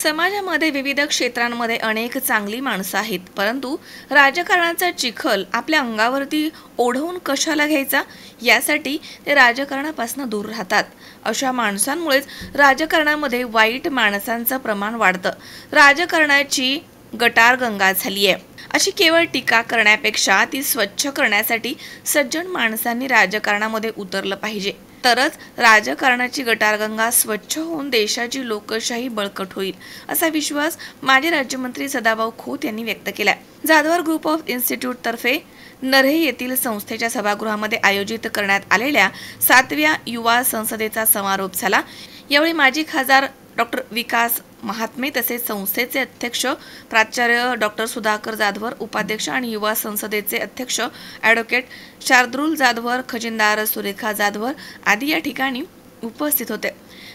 समाजामध्ये विविध क्षेत्रांमध्ये अनेक चांगली माणसं आहेत, परंतु राजकारणाचा चिखल आपल्या अंगावरती ओढवून कशाला घ्यायचा, यासाठी ते राजकारणापासून दूर राहतात. अशा माणसांमुळेच राजकारणामध्ये वाईट माणसांचं प्रमाण वाढतं. राजकारणाची गटारगंगा झाली आहे. अशी केवळ टीका करण्यापेक्षा ती स्वच्छ करण्यासाठी सज्जन माणसांनी राजकारणामध्ये उतरलं पाहिजे. तरच राजकारणाची गटारगंगा स्वच्छ होऊन देशाची लोकशाही बळकट होईल, असा विश्वास माजी राज्यमंत्री सदाभाऊ खोत यांनी व्यक्त केला. जाधवर ग्रुप ऑफ इन्स्टिट्यूट तर्फे नर्हे येथील संस्थेच्या सभागृहामध्ये आयोजित करण्यात आलेल्या 7व्या युवा संसदेचा समारोप झाला. यावेळी माजी खासदार डॉक्टर विकास महात्मे तसेच संस्थेचे अध्यक्ष प्राचार्य डॉक्टर सुधाकर जाधवर, उपाध्यक्ष आणि युवा संसदेचे अध्यक्ष ॲडव्होकेट शार्दूल जाधवर, खजिनदार सुरेखा जाधवर आदी या ठिकाणी उपस्थित होते.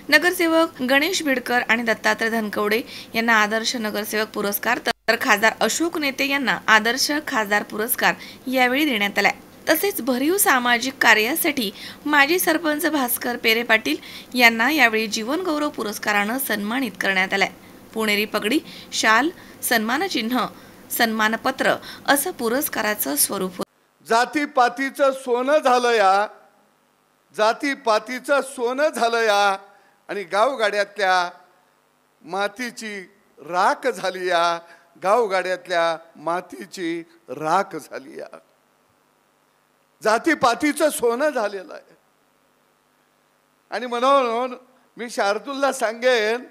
नगरसेवक गणेश बिडकर आणि दत्तात्रय धनकवडे यांना आदर्श नगरसेवक पुरस्कार, तर खासदार अशोक नेते यांना आदर्श खासदार पुरस्कार यावेळी देण्यात आला. तसेच भरीव सामाजिक कार्यासाठी माजी सरपंच भास्कर पेरे पाटील यांना यावेळी जीवन गौरव पुरस्कारानं सन्मानित करण्यात आलाय. पुणेरी पगडी, शाल, सन्मानचिन्ह, सन्मानपत्र असं पुरस्काराचं स्वरूप. जातीपातीचं सोनं झालं या, जातीपातीचं सोनं झालं या आणि गावगाड्यातल्या मातीची राख झाली या, गावगाड्यातल्या मातीची राख झाली या. जातीपातीचं सोनं झालेलं आहे. आणि म्हणून मी शार्दूलला सांगेन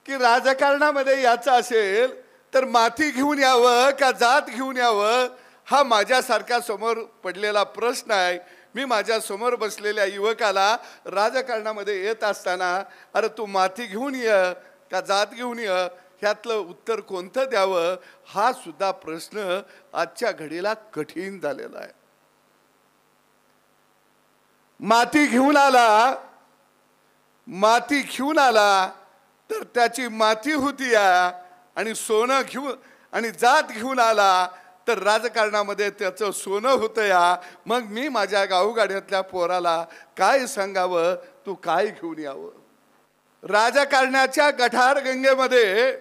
की राजकारणामध्ये याचं असेल तर माती घेऊन यावं का जात घेऊन यावं, हा माझ्यासारखा समोर पडलेला प्रश्न आहे. मी माझ्या समोर बसलेल्या युवकाला राजकारणामध्ये येत असताना, अरे तू माती घेऊन ये का जात घेऊन ये, ह्यातलं उत्तर कोणतं द्यावं हा सुद्धा प्रश्न आजच्या घडीला कठीण झालेला आहे. माती घेऊन आला तर त्याची माती होती या, आणि सोनं घेऊन आणि जात घेऊन आला तर राजकारणामध्ये त्याचं सोनं होतं या. मग मी माझ्या गावगाड्यातल्या पोराला काय सांगावं, तू काय घेऊन यावं. राजकारणाच्या गटारगंगेमध्ये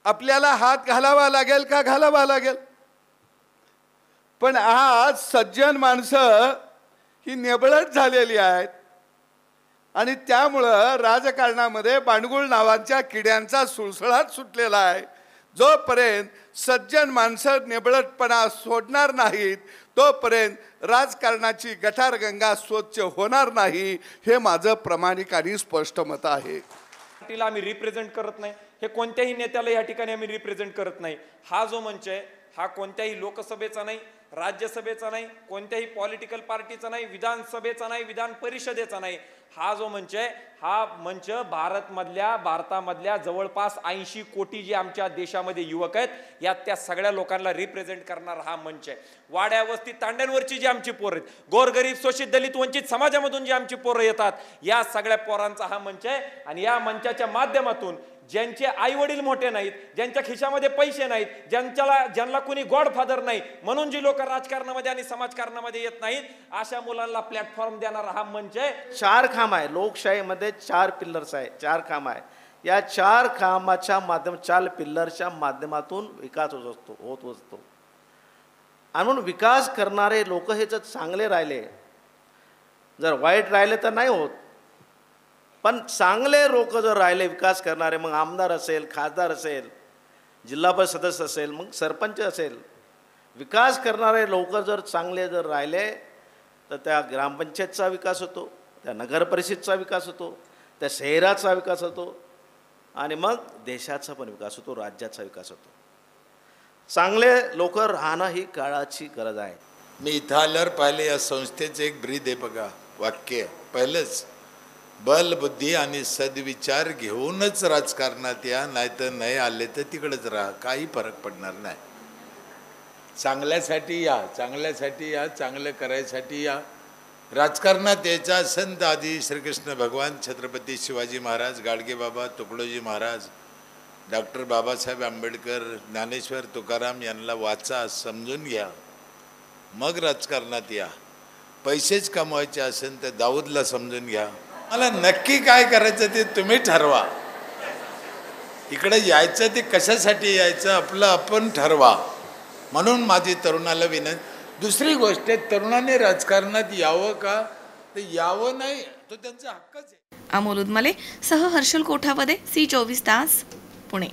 आपल्याला हात घालावा लागेल का घालावा लागेल. पण आज सज्जन माणसं ही निबळत झालेली आहेत आणि त्यामुळं राजकारणामध्ये बांडगुळ नावाच्या किड्यांचा सुळसुळाट सुटलेला आहे. जोपर्यंत सज्जन माणसं निबळटपणा सोडणार नाहीत तोपर्यंत राजकारणाची गटारगंगा स्वच्छ होणार नाही, हे माझं प्रामाणिक आणि स्पष्ट मत आहे. पार्टीला आम्ही रिप्रेझेंट करत नाही, हे कोणत्याही नेत्याला या ठिकाणी आम्ही रिप्रेझेंट करत नाही. हा जो मंच आहे हा कोणत्याही लोकसभेचा नाही, राज्यसभेचा नाही, कोणत्याही पॉलिटिकल पार्टीचा नाही, विधानसभेचा नाही, विधान परिषदेचा नाही. हा जो मंच आहे हा मंच भारतामधल्या जवळपास 80 कोटी जे आमच्या देशामध्ये युवक आहेत यात त्या सगळ्या लोकांना रिप्रेझेंट करणारा हा मंच आहे. वाड्या वस्ती तांड्यांवरची जी आमची पोरं आहेत, गोरगरीब शोषित दलित वंचित समाजामधून जी आमची पोरं येतात, या सगळ्या पोरांचा हा मंच आहे. आणि या मंचाच्या माध्यमातून ज्यांचे आई वडील मोठे नाहीत, ज्यांच्या खिशामध्ये पैसे नाहीत, ज्यांना कोणी गॉडफादर नाही, म्हणून जी लोक राजकारणामध्ये आणि समाजकारणामध्ये येत नाहीत, अशा मुलांना प्लॅटफॉर्म देणारा हा मंच आहे. 4 खांब आहे लोकशाहीमध्ये, 4 पिल्लर्स आहे, 4 खांब आहे. या 4 खांबाच्या 4 पिल्लरच्या माध्यमातून विकास होत असतो. आणि म्हणून विकास करणारे लोक हे जर चांगले राहिले, जर वाईट राहिले तर नाही होत, पण चांगले लोक जर राहिले विकास करणारे, मग आमदार असेल, खासदार असेल, जिल्हा परिषद सदस्य असेल, मग सरपंच असेल, विकास करणारे लोक जर चांगले जर राहिले तर त्या ग्रामपंचायतचा विकास होतो, त्या नगर परिषदचा विकास होतो, त्या शहराचा विकास होतो आणि मग देशाचा पण विकास होतो, राज्याचा विकास होतो. चांगले लोक राहणं ही काळाची गरज आहे. मी इथं आल्यावर पाहिले या संस्थेचे एक ब्रीद आहे बघा, वाक्य पहिलंच, बल बुद्धी आणि सद्विचार घेऊनच राजकारणात या, नाहीतर नाही आले तर तिकडेच राहा, काही फरक पडणार नाही. चांगल्यासाठी या, चांगल्यासाठी या, चांगलं करायसाठी या. राजकारणात यायचं असेल तर आधी श्रीकृष्ण भगवान, छत्रपती शिवाजी महाराज, गाडगेबाबा, तुकडोजी महाराज, डॉक्टर बाबासाहेब आंबेडकर, ज्ञानेश्वर तुकाराम यांना वाचा, समजून घ्या, मग राजकारणात या. पैसेच कमवायचे असेल तर दाऊदला समजून घ्या. मला नक्की काय करायचं ते तुम्ही ठरवा. इकडे यायचं ते कशासाठी यायचं आपलं आपण ठरवा. म्हणून माझी तरुणाला विनंती. दुसरी गोष्ट आहे, तरुणाने राजकारणात यावं का तर यावं नाही, तो त्यांचा हक्कच आहे. अमोल उदमले सह हर्षल कोठावदे, C24 तास, पुणे.